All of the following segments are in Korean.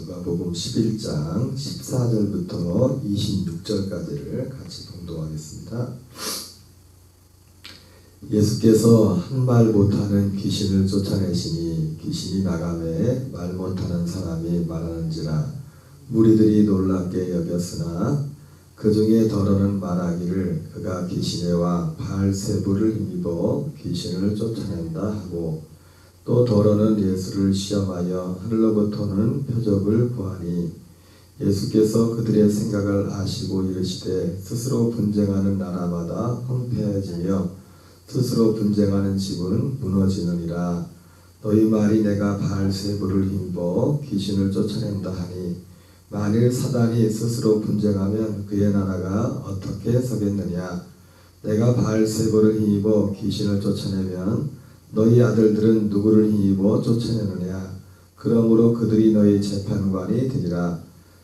누가복음 11장 14절부터 26절까지를 같이 봉독하겠습니다. 예수께서 한 말 못하는 귀신을 쫓아내시니 귀신이 나가매 말 못하는 사람이 말하는지라 무리들이 놀랍게 여겼으나 그 중에 더러는 말하기를 그가 귀신의 왕 바알세불을 힘입어 귀신을 쫓아낸다 하고 또 더러는 예수를 시험하여 하늘로부터는 표적을 구하니 예수께서 그들의 생각을 아시고 이르시되 스스로 분쟁하는 나라마다 황폐해지며 스스로 분쟁하는 집은 무너지느니라. 너희 말이 내가 바알세불을 힘입어 귀신을 쫓아낸다 하니 만일 사단이 스스로 분쟁하면 그의 나라가 어떻게 서겠느냐. 내가 바알세불을 힘입어 귀신을 쫓아내면 너희 아들들은 누구를 힘입어 쫓아내느냐. 그러므로 그들이 너희 재판관이 되리라.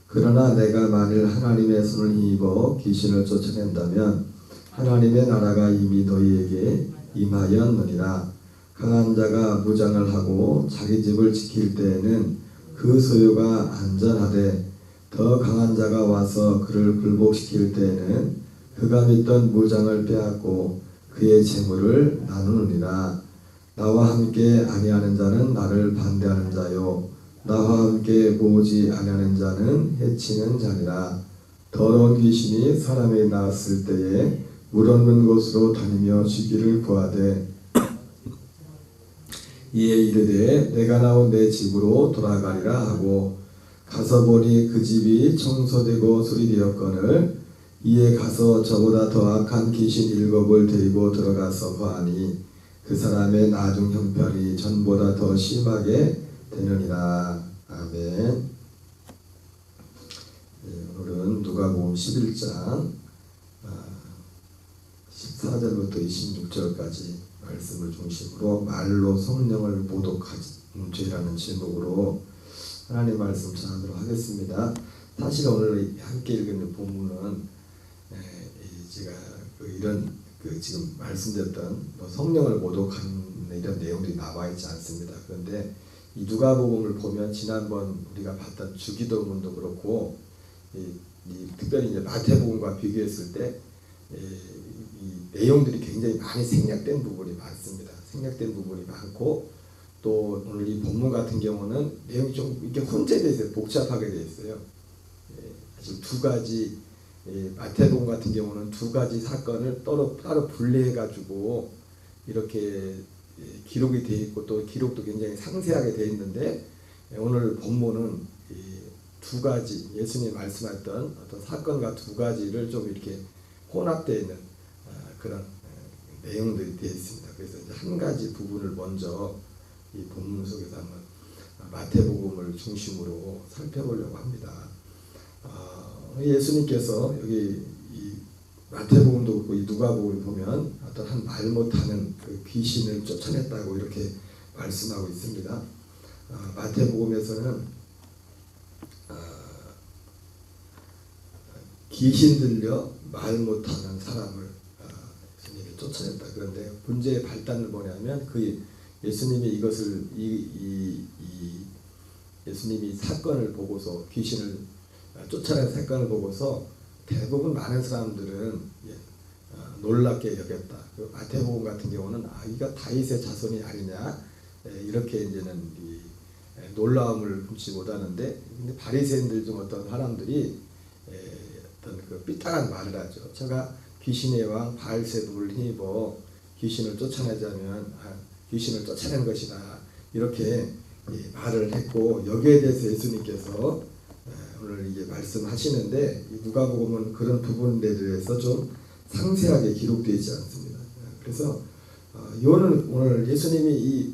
그러나 내가 만일 하나님의 손을 힘입어 귀신을 쫓아낸다면 하나님의 나라가 이미 너희에게 임하였느니라. 강한 자가 무장을 하고 자기 집을 지킬 때에는 그 소유가 안전하되 더 강한 자가 와서 그를 굴복시킬 때에는 그가 믿던 무장을 빼앗고 그의 재물을 나누느니라. 나와 함께 아니하는 자는 나를 반대하는 자요 나와 함께 모으지 아니하는 자는 해치는 자니라. 더러운 귀신이 사람이 나왔을 때에 물 없는 곳으로 다니며 쉬기를 구하되 이에 이르되 내가 나온 내 집으로 돌아가리라 하고 가서 보니 그 집이 청소되고 수리되었거늘 이에 가서 저보다 더 악한 귀신 7을 데리고 들어가서 거하니 그 사람의 나중 형편이 전보다 더 심하게 되느니라. 아멘. 오늘은 누가복음 11장 14절부터 26절까지 말씀을 중심으로 말로 성령을 모독하는 죄라는 제목으로 하나님 말씀 전하도록 하겠습니다. 사실 오늘 함께 읽은 본문은 제가 이런 지금 말씀드렸던 성령을 모독하는 이런 내용들이 나와 있지 않습니다. 그런데 이 누가복음을 보면 지난번 우리가 봤던 주기도문도 그렇고 특별히 이제 마태복음과 비교했을 때 이 내용들이 굉장히 많이 생략된 부분이 많습니다. 생략된 부분이 많고 또 오늘 이 본문 같은 경우는 내용이 좀 이렇게 혼재되어 있어요. 복잡하게 되어 있어요. 사실 두 가지 마태복음 같은 경우는 두 가지 사건을 따로 분리해가지고 이렇게 기록이 되어 있고 또 기록도 굉장히 상세하게 되어 있는데 오늘 본문은 두 가지 예수님이 말씀했던 어떤 사건과 두 가지를 좀 이렇게 혼합되어 있는 그런 내용들이 되어 있습니다. 그래서 이제 한 가지 부분을 먼저 이 본문 속에서 한번 마태복음을 중심으로 살펴보려고 합니다. 예수님께서 여기 이 마태복음도 그렇고 이 누가복음을 보면 어떤 한 말 못하는 그 귀신을 쫓아냈다고 이렇게 말씀하고 있습니다. 마태복음에서는 귀신 들려 말 못하는 사람을 예수님이 쫓아냈다. 그런데 문제의 발단을 뭐냐면 그 예수님이 이것을 예수님이 사건을 보고서 귀신을 쫓아낸 사건을 보고서 대부분 많은 사람들은 놀랍게 여겼다. 마태복음 같은 경우는 이가 다윗의 자손이 아니냐 이렇게 이제는 놀라움을 금치 못하는데 근데 바리새인들 중 어떤 사람들이 어떤 그 삐딱한 말을 하죠. 제가 귀신의 왕 바알세불을 힘입어 귀신을 쫓아내자면 귀신을 쫓아낸 것이다 이렇게 말을 했고 여기에 대해서 예수님께서 오늘 이게 말씀하시는데 누가복음은 그런 부분에 대해서 좀 상세하게 기록되어 있지 않습니다. 그래서 요는 오늘 예수님이 이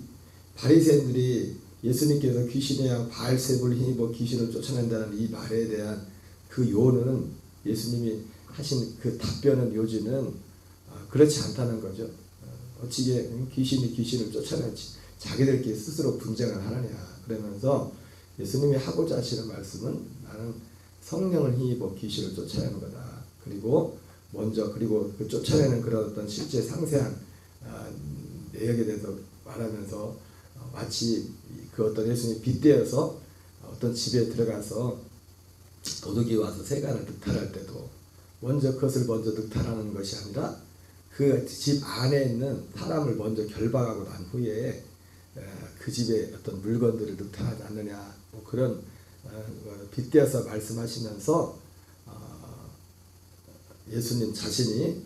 바리새인들이 예수님께서 귀신의 왕 바알세불을 힘입어 귀신을 쫓아낸다는 이 말에 대한 그 요는 예수님이 하신 그 답변은 요지는 그렇지 않다는 거죠. 어찌게 귀신이 귀신을 쫓아내지 자기들끼리 스스로 분쟁을 하느냐 그러면서 예수님이 하고자 하시는 말씀은 나는 성령을 힘입어 귀신을 쫓아내는 거다. 그리고 그 쫓아내는 그런 어떤 실제 상세한 내역에 대해서 말하면서 마치 그 어떤 예수님이 빗대어서 어떤 집에 들어가서 도둑이 와서 세간을 늑탈할 때도 먼저 그것을 먼저 늑탈하는 것이 아니라 그 집 안에 있는 사람을 먼저 결박하고 난 후에 그 집의 어떤 물건들을 늑탈하지 않느냐, 뭐 그런 빗대어서 말씀하시면서 예수님 자신이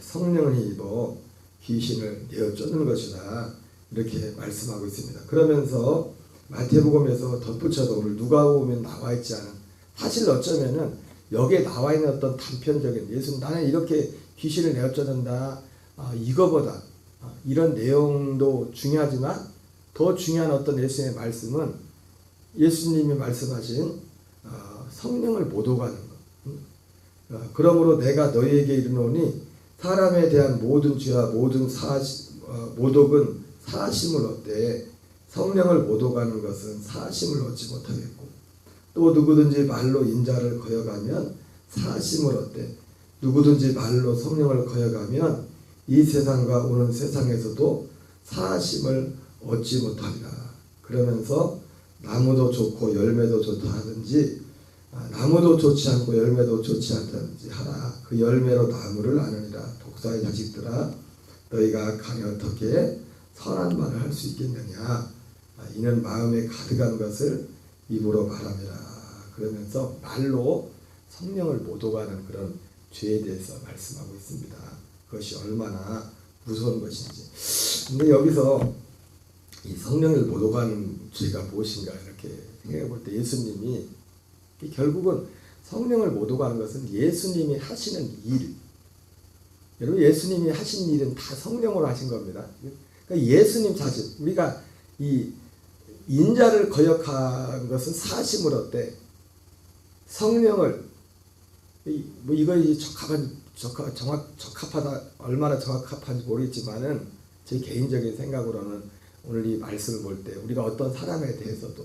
성령을 입어 귀신을 내어 쫓는 것이다, 이렇게 말씀하고 있습니다. 그러면서 마태복음에서 덧붙여서 오늘 누가복음에 나와 있지 않은, 사실 어쩌면은 여기에 나와 있는 어떤 단편적인 예수님 나는 이렇게 귀신을 내어 쫓는다, 이거보다 이런 내용도 중요하지만 더 중요한 어떤 예수님의 말씀은 예수님이 말씀하신 성령을 못 오가는 것. 그러므로 내가 너희에게 이르노니 사람에 대한 모든 죄와 모든 모독은 사하심을 얻되 성령을 못 오가는 것은 사하심을 얻지 못하겠고, 또 누구든지 말로 인자를 거여가면 사하심을 얻되 누구든지 말로 성령을 거여가면 이 세상과 오는 세상에서도 사하심을 얻지 못하리라. 그러면서 나무도 좋고 열매도 좋다 하든지 나무도 좋지 않고 열매도 좋지 않다든지 하라. 그 열매로 나무를 아느니라. 독사의 자식들아, 너희가 악하니 어떻게 선한 말을 할 수 있겠느냐. 이는 마음에 가득한 것을 입으로 말하느라. 그러면서 말로 성령을 못 오가는 그런 죄에 대해서 말씀하고 있습니다. 그것이 얼마나 무서운 것인지. 근데 여기서 이 성령을 못 오가는 죄가 무엇인가 이렇게 생각해 볼 때 예수님이 결국은 성령을 못 오가는 것은 예수님이 하시는 일. 여러분, 예수님이 하신 일은 다 성령으로 하신 겁니다. 그러니까 예수님 자신, 우리가 이 인자를 거역한 것은 사심을 얻되 성령을 뭐 이거 적합하다, 얼마나 적합한지 모르겠지만은 제 개인적인 생각으로는 오늘 이 말씀을 볼 때 우리가 어떤 사람에 대해서도,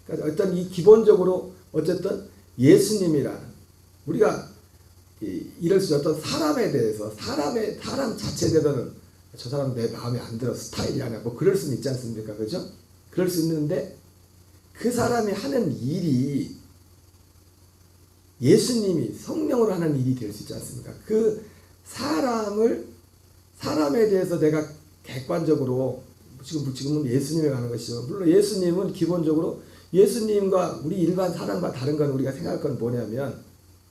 그러니까 어떤 이 기본적으로 어쨌든 예수님이라는, 우리가 이럴 수 어떤 사람에 대해서 사람 자체에 대해서는 저 사람 내 마음에 안 들어, 스타일이 아니야, 뭐 그럴 수는 있지 않습니까? 그죠? 그럴 수 있는데 그 사람이 하는 일이 예수님이 성령으로 하는 일이 될 수 있지 않습니까? 그 사람에 대해서 내가 객관적으로 지금은 예수님에 가는 것이죠. 물론 예수님은 기본적으로 예수님과 우리 일반 사람과 다른 건 우리가 생각할 건 뭐냐면,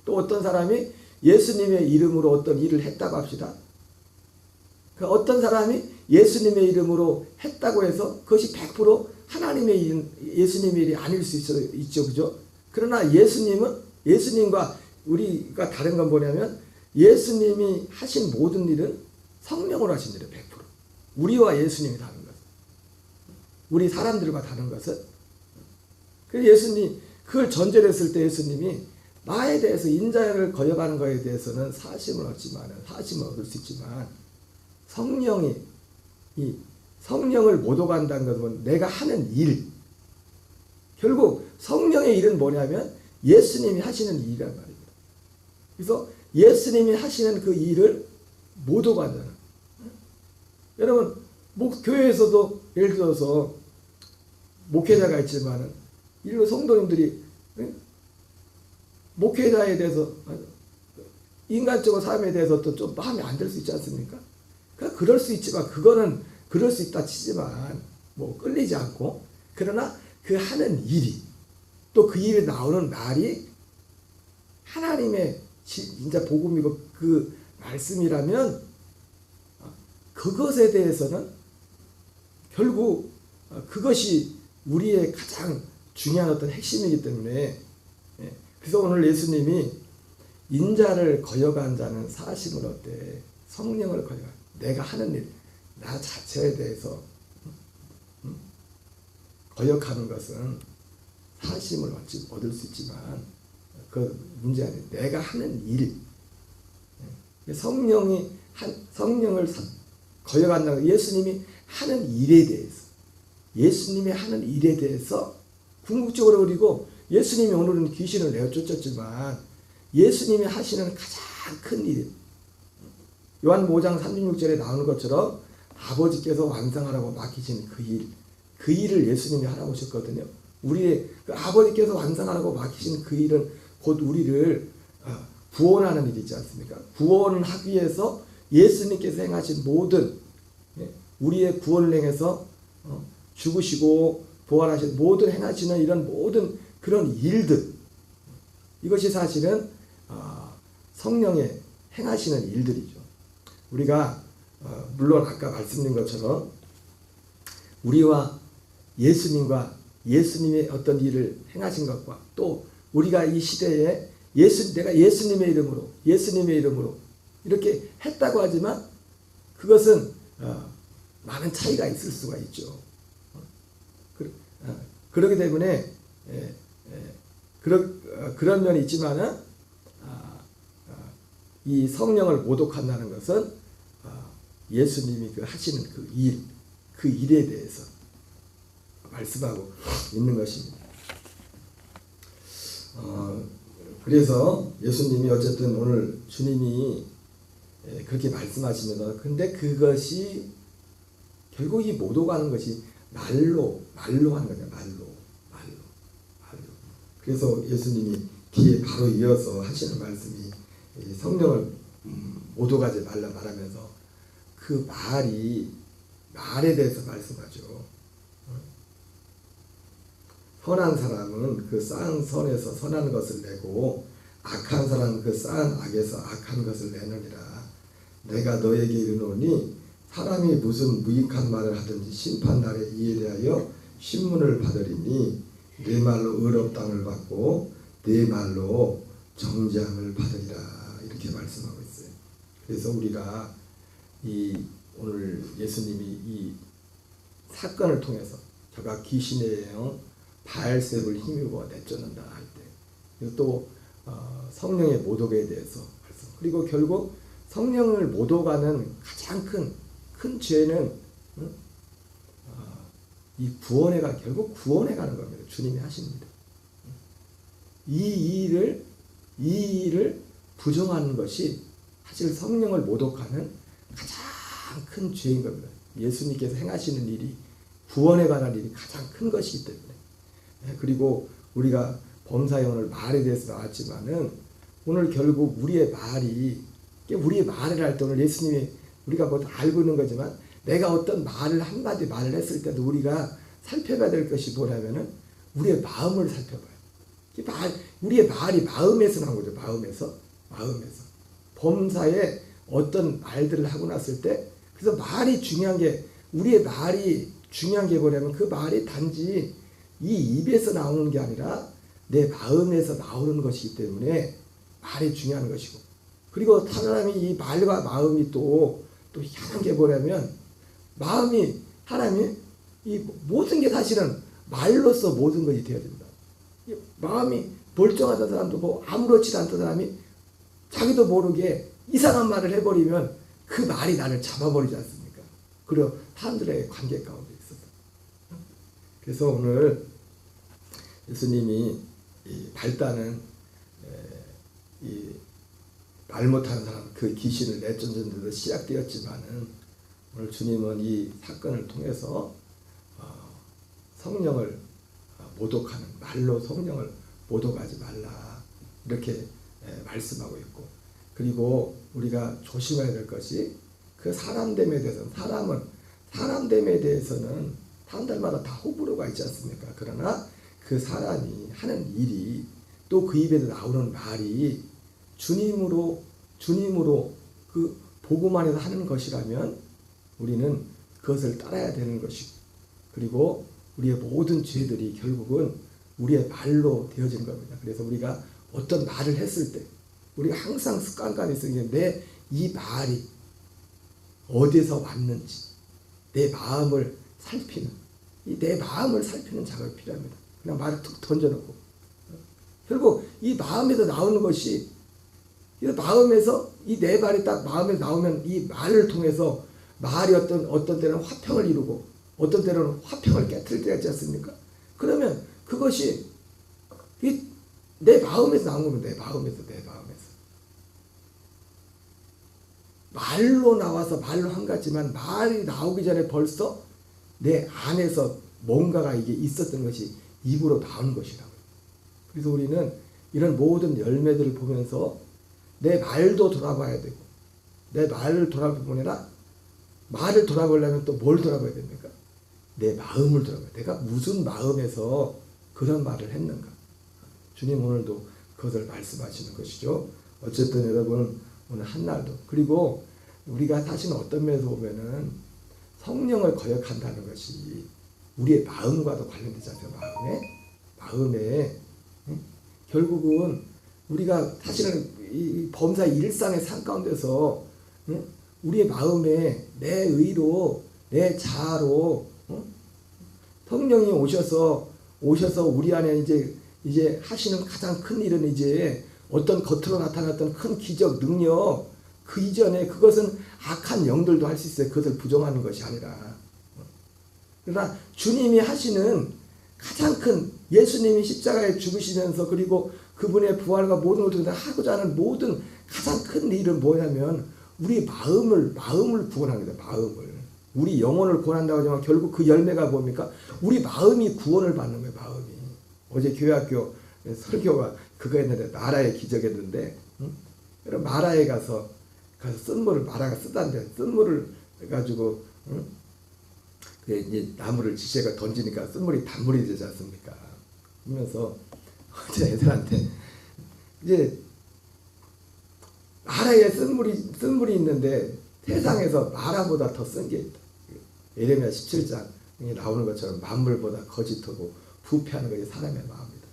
또 어떤 사람이 예수님의 이름으로 어떤 일을 했다고 합시다. 그 어떤 사람이 예수님의 이름으로 했다고 해서 그것이 100% 하나님의 일, 예수님의 일이 아닐 수 있죠. 그죠? 그러나 예수님과 우리가 다른 건 뭐냐면, 예수님이 하신 모든 일은 성령으로 하신 일이에요. 100%. 우리와 예수님이 다른 것은, 우리 사람들과 다른 것은, 그래서 예수님, 그걸 전제로 했을 때 예수님이 나에 대해서 인자를 거여가는 것에 대해서는 사심을 얻을 수 있지만, 성령을 못 오간다는 것은 내가 하는 일, 결국 성령의 일은 뭐냐면 예수님이 하시는 일이란 말입니다. 그래서 예수님이 하시는 그 일을 못 오가잖아요. 여러분, 교회에서도 예를 들어서 목회자가 있지만은 일로 성도님들이 목회자에 대해서 인간적으로 삶에 대해서 또 좀 마음에 안 들 수 있지 않습니까? 그럴 수 있지만, 그거는 그럴 수 있다 치지만 뭐 끌리지 않고, 그러나 그 하는 일이, 또 그 일에 나오는 말이 하나님의 진짜 복음이고 그 말씀이라면 그것에 대해서는 결국 그것이 우리의 가장 중요한 어떤 핵심이기 때문에, 그래서 오늘 예수님이 인자를 거여간 자는 사심을 얻되 성령을 거여간, 내가 하는 일, 나 자체에 대해서 거역하는 것은 사심을 얻을 수 있지만 그 문제 아니에요. 내가 하는 일, 성령을 거역한다는, 예수님이 하는 일에 대해서 궁극적으로, 그리고 예수님이 오늘은 귀신을 내어 쫓았지만 예수님이 하시는 가장 큰 일, 요한 5장 36절에 나오는 것처럼 아버지께서 완성하라고 맡기신 그 일을 예수님이 하라고 하셨거든요. 우리의 그 아버지께서 완성하라고 맡기신 그 일은 곧 우리를 구원하는 일이지 않습니까? 구원하기 위해서 예수님께서 행하신 모든 우리의 구원을 행해서 죽으시고 부활하신 모든 행하시는 이런 모든 그런 일들, 이것이 사실은 성령의 행하시는 일들이죠. 우리가 물론 아까 말씀드린 것처럼 우리와 예수님과 예수님의 어떤 일을 행하신 것과 또 우리가 이 시대에 내가 예수님의 이름으로 이렇게 했다고 하지만 그것은 많은 차이가 있을 수가 있죠. 그렇기 때문에 그런 면이 있지만은 이 성령을 모독한다는 것은 예수님이 하시는 그 일에 대해서 말씀하고 있는 것입니다. 그래서 예수님이 어쨌든 오늘 주님이 그렇게 말씀하시면서 근데 그것이 결국 이 모독하는 것이 말로 하는 거죠. 말로. 그래서 예수님이 뒤에 바로 이어서 하시는 말씀이 성령을 모독하지 말라 말하면서 그 말에 대해서 말씀하죠. 선한 사람은 그 쌓은 선에서 선한 것을 내고 악한 사람은 그 쌓은 악에서 악한 것을 내느니라. 내가 너에게 이르노니 사람이 무슨 무익한 말을 하든지 심판날에 이에 대하여 신문을 받으리니 내 말로 의롭다함을 받고 내 말로 정죄함을 받으리라. 이렇게 말씀하고 있어요. 그래서 우리가 오늘 예수님이 이 사건을 통해서 저가 귀신의 영 바알세불 힘입어 내쫓는다 할 때, 또 성령의 모독에 대해서 말씀. 그리고 결국 성령을 모독하는 가장 큰 죄는 이 결국 구원해 가는 겁니다. 주님이 하십니다. 이 일을 부정하는 것이 사실 성령을 모독하는 가장 큰 죄인 겁니다. 예수님께서 행하시는 일이 구원에 관한 일이 가장 큰 것이기 때문에. 그리고 우리가 범사에 오늘 말에 대해서 나왔지만은 오늘 결국 우리의 말을 할 때 오늘 예수님이 우리가 뭐 알고 있는 거지만 내가 어떤 한마디 말을 했을 때도 우리가 살펴봐야 될 것이 뭐냐면은 우리의 마음을 살펴봐요. 우리의 말이 마음에서 나온 거죠. 마음에서. 범사에 어떤 말들을 하고 났을 때 그래서 우리의 말이 중요한 게 뭐냐면 그 말이 단지 이 입에서 나오는 게 아니라 내 마음에서 나오는 것이기 때문에 말이 중요한 것이고, 그리고 사람이 이 말과 마음이 또 희한한 게 뭐냐면 사람이 이 모든 게 사실은 말로써 모든 것이 되어야 된다. 마음이 멀쩡하던 사람도 뭐 아무렇지도 않던 사람이 자기도 모르게 이상한 말을 해버리면 그 말이 나를 잡아버리지 않습니까? 그리고 사람들의 관계 가운데 있어서. 그래서 오늘 예수님이 발단은 말 못하는 사람 그 귀신을 내쫓는 데서 시작되었지만은 오늘 주님은 이 사건을 통해서 성령을 모독하는 말로 성령을 모독하지 말라 이렇게 말씀하고 있고, 그리고 우리가 조심해야 될 것이 그 사람됨에 대해서는 사람됨에 대해서는 사람들마다 다 호불호가 있지 않습니까? 그러나 그 사람이 하는 일이 또 그 입에서 나오는 말이 주님으로 그 복음 안에서 하는 것이라면 우리는 그것을 따라야 되는 것이고, 그리고 우리의 모든 죄들이 결국은 우리의 말로 되어지는 겁니다. 그래서 우리가 어떤 말을 했을 때 우리가 항상 습관감이 있으면 내 이 말이 어디서 왔는지 내 마음을 살피는 작업이 필요합니다. 그냥 말을 툭 던져놓고 결국 이 마음에서 나오는 것이 마음에서 이 내 말이 딱 마음에 나오면 이 말을 통해서 말이 어떤 때는 화평을 이루고 어떤 때는 화평을 깨트릴 때가 있지 않습니까? 그러면 그것이 내 마음에서 나온 겁니다. 내 마음에서. 말로 나와서 말로 한 같지만 말이 나오기 전에 벌써 내 안에서 뭔가가 이게 있었던 것이 입으로 나온 것이라고요. 그래서 우리는 이런 모든 열매들을 보면서 내 말도 돌아봐야 되고, 내 말을 돌아볼 뿐 아니라 말을 돌아보려면 또 뭘 돌아봐야 됩니까? 내 마음을 돌아봐야 돼. 내가 무슨 마음에서 그런 말을 했는가. 주님 오늘도 그것을 말씀하시는 것이죠. 어쨌든 여러분 오늘 한날도, 그리고 우리가 사실은 어떤 면에서 보면은 성령을 거역한다는 것이 우리의 마음과도 관련되지 않아요. 마음에 결국은 우리가 사실은 이 범사 일상의 삶 가운데서 우리의 마음에 내 의로, 내 자아로 성령이 오셔서 우리 안에 이제 하시는 가장 큰 일은 이제 어떤 겉으로 나타났던 큰 기적, 능력, 그 이전에 그것은 악한 영들도 할 수 있어요. 그것을 부정하는 것이 아니라. 그러나 주님이 하시는 가장 큰, 예수님이 십자가에 죽으시면서 그리고 그분의 부활과 모든 것을 하고자 하는 모든 가장 큰 일은 뭐냐면 우리 마음을 구원하는 거다. 마음을. 우리 영혼을 구원한다고 하지만 결국 그 열매가 뭡니까? 우리 마음이 구원을 받는 거예요. 마음이. 어제 교회학교 설교가 그거 했는데, 마라의 기적했는데, 여러분 마라에 가서 쓴물을, 마라가 쓰다는데 쓴물을 가지고 이제 나무를 지시해가 던지니까 쓴물이 단물이 되지 않습니까? 그러면서 어제 애들한테 이제 마라에 쓴물이 있는데 세상에서 마라보다 더 쓴 게 있다. 예레미야 17장에 나오는 것처럼 만물보다 거짓하고 부패하는 것이 사람의 마음이다.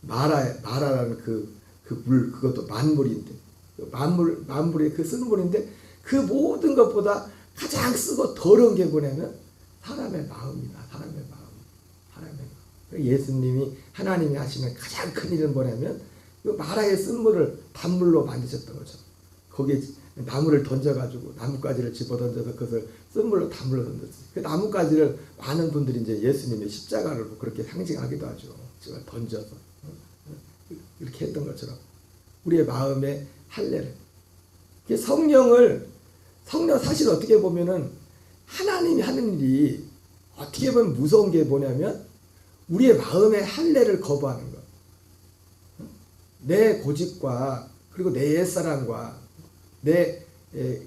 마라라는 그 물, 그것도 만물인데, 만물의 그 쓴 물인데 그 모든 것보다 가장 쓰고 더러운 게 뭐냐면 사람의 마음이다. 사람의 마음. 예수님이, 하나님이 하시는 가장 큰 일은 뭐냐면 그 마라의 쓴물을 단물로 만드셨던 거죠. 거기에 나무를 던져가지고 나뭇가지를 집어던져서 그것을 쓴물로 단물로 던졌어요. 그 나뭇가지를 많은 분들이 이제 예수님의 십자가를 그렇게 상징하기도 하죠. 제가 던져서 이렇게 했던 것처럼 우리의 마음의 할례를, 성령 사실 어떻게 보면은 하나님이 하는 일이 어떻게 보면 무서운 게 뭐냐면 우리의 마음의 할례를 거부하는 것. 내 고집과 그리고 내 옛사람과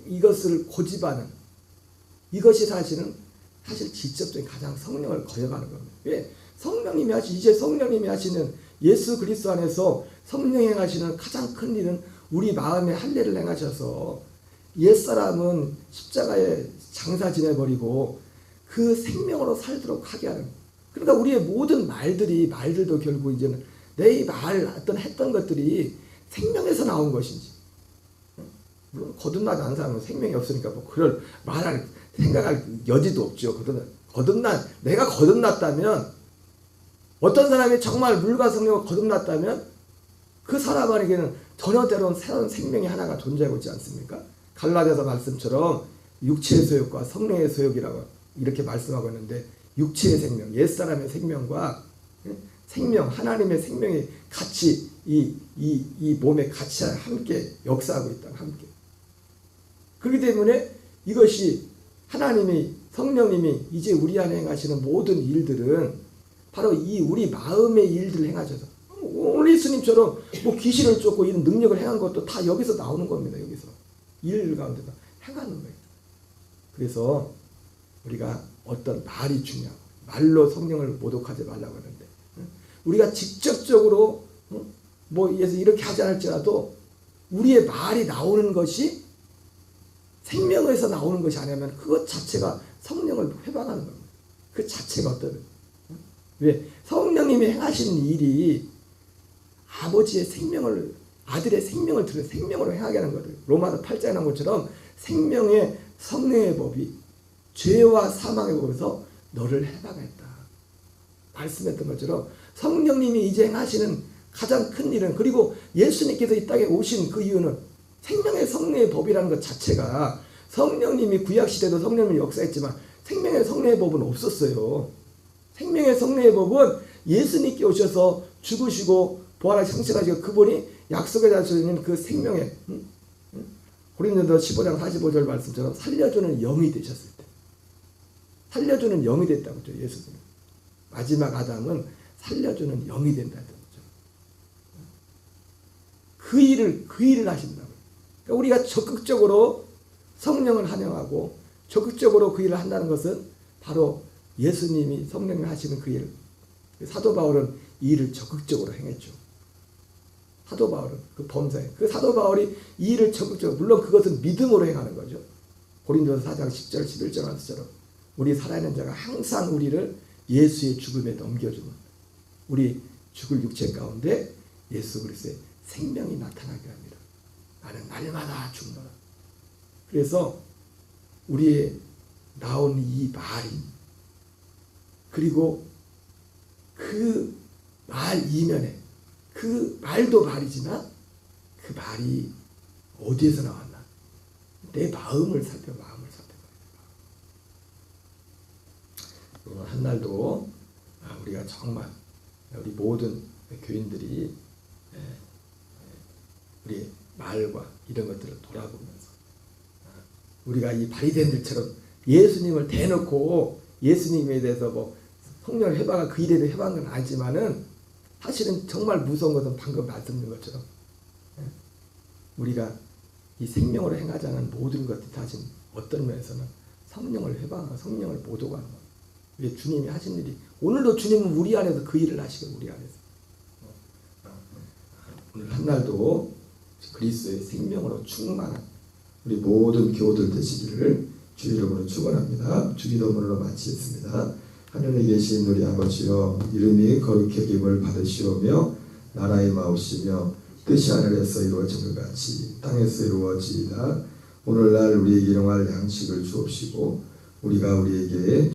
이것을 고집하는 이것이 사실 직접적인 가장 성령을 거역하는 겁니다. 왜? 이제 성령님이 하시는 예수 그리스도 안에서 성령이 행하시는 가장 큰 일은 우리 마음의 할례를 행하셔서 옛사람은 십자가에 장사 지내버리고 그 생명으로 살도록 하게 하는. 그러니까 우리의 모든 말들도 결국 이제는 내 어떤 했던 것들이 생명에서 나온 것인지. 물론 거듭나지 않은 사람은 생명이 없으니까 뭐 그걸 말할 생각할 여지도 없죠. 내가 거듭났다면, 어떤 사람이 정말 물과 성령으로 거듭났다면 그 사람 안에게는 전혀 다른 새로운 생명이 하나가 존재하고 있지 않습니까? 갈라디아서 말씀처럼 육체의 소욕과 성령의 소욕이라고 이렇게 말씀하고 있는데, 육체의 생명, 옛사람의 생명과 생명, 하나님의 생명이 같이 이 몸에 같이 함께 역사하고 있다. 함께. 그렇기 때문에 이것이 성령님이 이제 우리 안에 행하시는 모든 일들은 바로 이 우리 마음의 일들을 행하셔서, 오늘 예수님처럼 뭐 귀신을 쫓고 이런 능력을 행한 것도 다 여기서 나오는 겁니다. 여기서 일 가운데서 행하는 거예요. 그래서 우리가 어떤 말이 중요하고, 말로 성령을 모독하지 말라고 하는데, 우리가 직접적으로 뭐 이렇게 하지 않을지라도 우리의 말이 나오는 것이 생명에서 나오는 것이 아니면 그것 자체가 성령을 회방하는 겁니다. 그 자체가 어떤, 왜? 성령님이 행하시는 일이 아버지의 생명을, 아들의 생명을 들여 생명으로 행하게 하는 거예요. 로마서 8장에 나온 것처럼 생명의 성령의 법이 죄와 사망의 법에서 너를 해방했다. 말씀했던 것처럼 성령님이 이제 행하시는 가장 큰 일은, 그리고 예수님께서 이 땅에 오신 그 이유는 생명의 성령의 법이라는 것 자체가, 성령님이 구약시대도 성령님이 역사했지만 생명의 성령의 법은 없었어요. 생명의 성령의 법은 예수님께 오셔서 죽으시고 부활하시고 성취하시고 그분이 약속에 달려있는 그 생명의, 고린도서 15장 45절 말씀처럼 살려주는 영이 되셨을 때, 살려주는 영이 됐다고 했죠. 예수님은 마지막 아담은 살려주는 영이 된다는 거죠. 그 일을 하신다고. 그러니까 우리가 적극적으로 성령을 환영하고 적극적으로 그 일을 한다는 것은 바로 예수님이 성령을 하시는 그 일. 사도 바울은 이 일을 적극적으로 행했죠. 사도 바울은 그 범사에 그 사도 바울이 이 일을 적극적으로, 물론 그것은 믿음으로 행하는 거죠. 고린도서 4장 10절 11절 말씀처럼 우리 살아있는 자가 항상 우리를 예수의 죽음에 넘겨주는, 우리 죽을 육체 가운데 예수 그리스도의 생명이 나타나게 합니다. 나는 날마다 죽노라. 그래서 우리의 나온 이 말이, 그리고 그 말 이면에 그 말도 말이지만 그 말이 어디에서 나왔나? 내 마음을 살펴봐야 돼. 오늘 한날도 우리가 정말 우리 모든 교인들이 우리 말과 이런 것들을 돌아보면서 우리가 이 바리새인들처럼 예수님을 대놓고 예수님에 대해서 뭐 성령을 해봐가 그 일에 해본 건 아니지만은 사실은 정말 무서운 것은 방금 말씀드린 것처럼 우리가 이 생명으로 행하자는 모든 것들이 사실 어떤 면에서는 성령을 해봐, 성령을 못 오가는 거예요. 이게 주님이 하신 일이, 오늘도 주님은 우리 안에서 그 일을 하시고 우리 안에서 오늘 한날도 그리스도의 생명으로 충만한 우리 모든 교우들 되시기를 주 이름으로 축원합니다. 주기도문으로 마치겠습니다. 하늘에 계신 우리 아버지여, 이름이 거룩히 여김을 받으시오며 나라의 마옵시며 뜻이 하늘에서 이루어진 것 같이 땅에서 이루어지이다. 오늘날 우리에게 일용할 양식을 주옵시고 우리가 우리에게